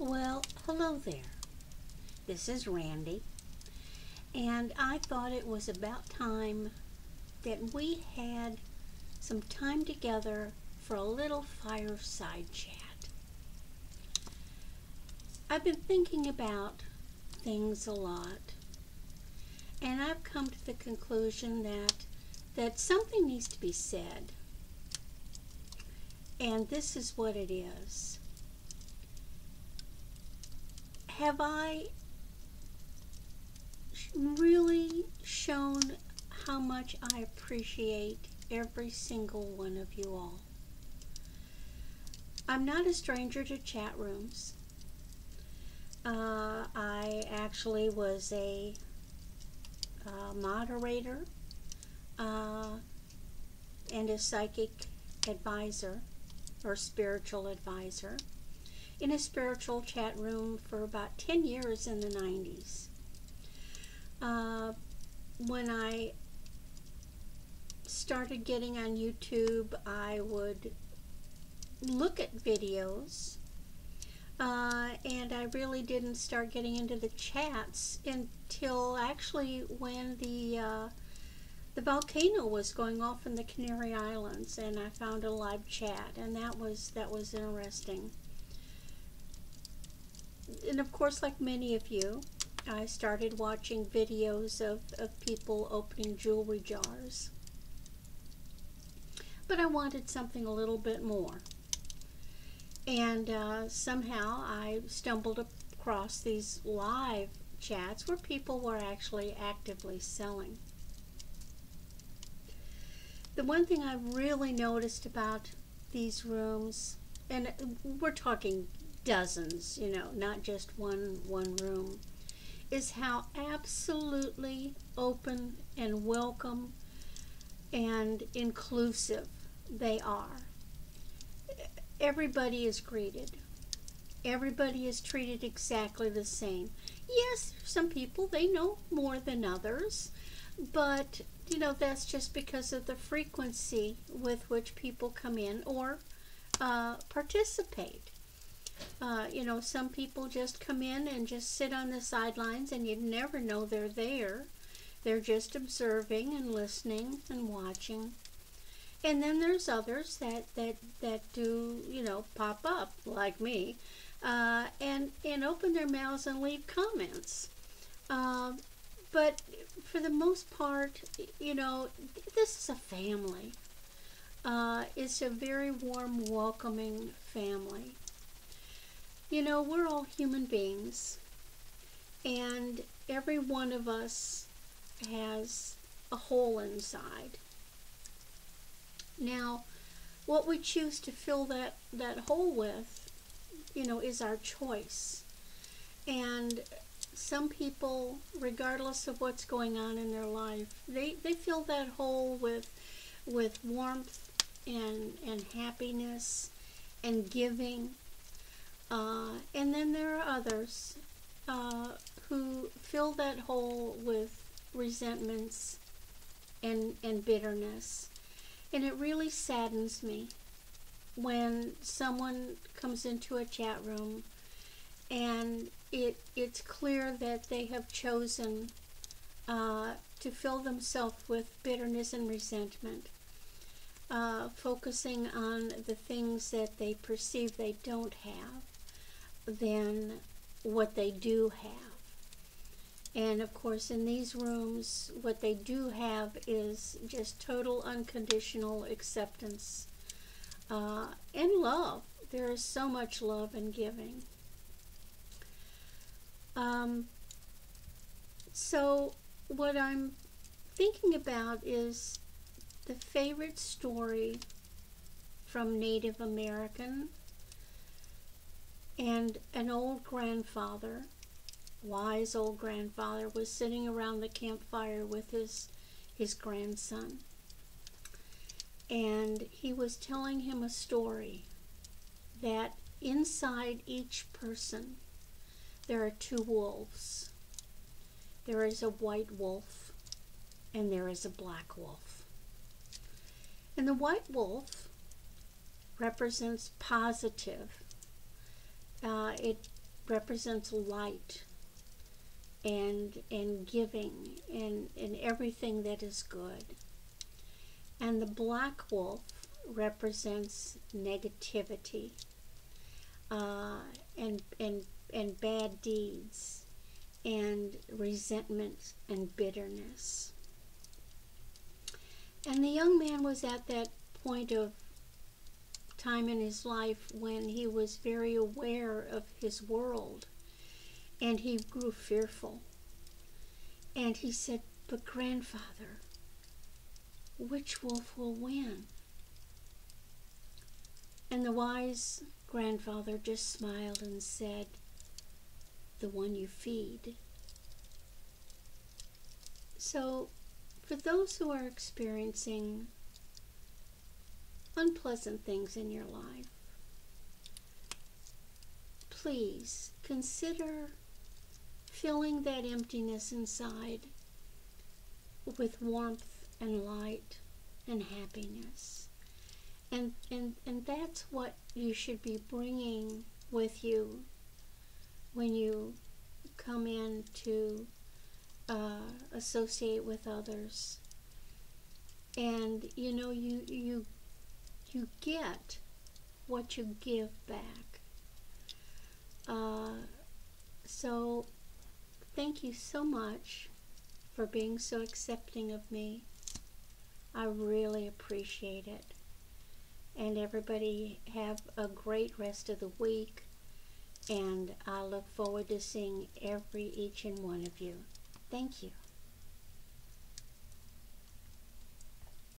Well, hello there. This is Randy, and I thought it was about time that we had some time together for a little fireside chat. I've been thinking about things a lot, and I've come to the conclusion that something needs to be said, and this is what it is. Have I really shown how much I appreciate every single one of you all? I'm not a stranger to chat rooms. I actually was a moderator and a psychic advisor or spiritual advisor in a spiritual chat room for about 10 years in the 90s. When I started getting on YouTube, I would look at videos, and I really didn't start getting into the chats until actually when the volcano was going off in the Canary Islands, and I found a live chat, and that was interesting. And of course, like many of you, I started watching videos of people opening jewelry jars. But I wanted something a little bit more. And somehow I stumbled across these live chats where people were actually actively selling. The one thing I really noticed about these rooms, and we're talking dozens, not just one room, is how absolutely open and welcome and inclusive they are. Everybody is greeted. Everybody is treated exactly the same. Yes, some people, they know more than others, but that's just because of the frequency with which people come in or participate. Some people just come in and just sit on the sidelines and you never know they're there. They're just observing and listening and watching. And then there's others that do, pop up, like me, and open their mouths and leave comments. But for the most part, this is a family. It's a very warm, welcoming family. We're all human beings, and every one of us has a hole inside. Now, what we choose to fill that hole with, is our choice. And some people, regardless of what's going on in their life, they fill that hole with warmth and happiness and giving. And then there are others who fill that hole with resentments and bitterness. And it really saddens me when someone comes into a chat room and it's clear that they have chosen to fill themselves with bitterness and resentment, focusing on the things that they perceive they don't have than what they do have. And of course, in these rooms, what they do have is just total unconditional acceptance and love. There is so much love and giving. So what I'm thinking about is the favorite story from Native American, and an old grandfather, wise old grandfather, was sitting around the campfire with his grandson, and he was telling him a story that inside each person there are two wolves. There is a white wolf and there is a black wolf. And the white wolf represents positive. represents light and giving and everything that is good. And the black wolf represents negativity and bad deeds and resentment and bitterness. And the young man was at that point of time in his life when he was very aware of his world, and he grew fearful. And he said, "But grandfather, which wolf will win?" And the wise grandfather just smiled and said, "The one you feed." So, for those who are experiencing unpleasant things in your life, please consider filling that emptiness inside with warmth and light and happiness. And that's what you should be bringing with you when you come in to associate with others. And you get what you give back. So thank you so much for being so accepting of me. I really appreciate it. And everybody have a great rest of the week. And I look forward to seeing each and one of you. Thank you.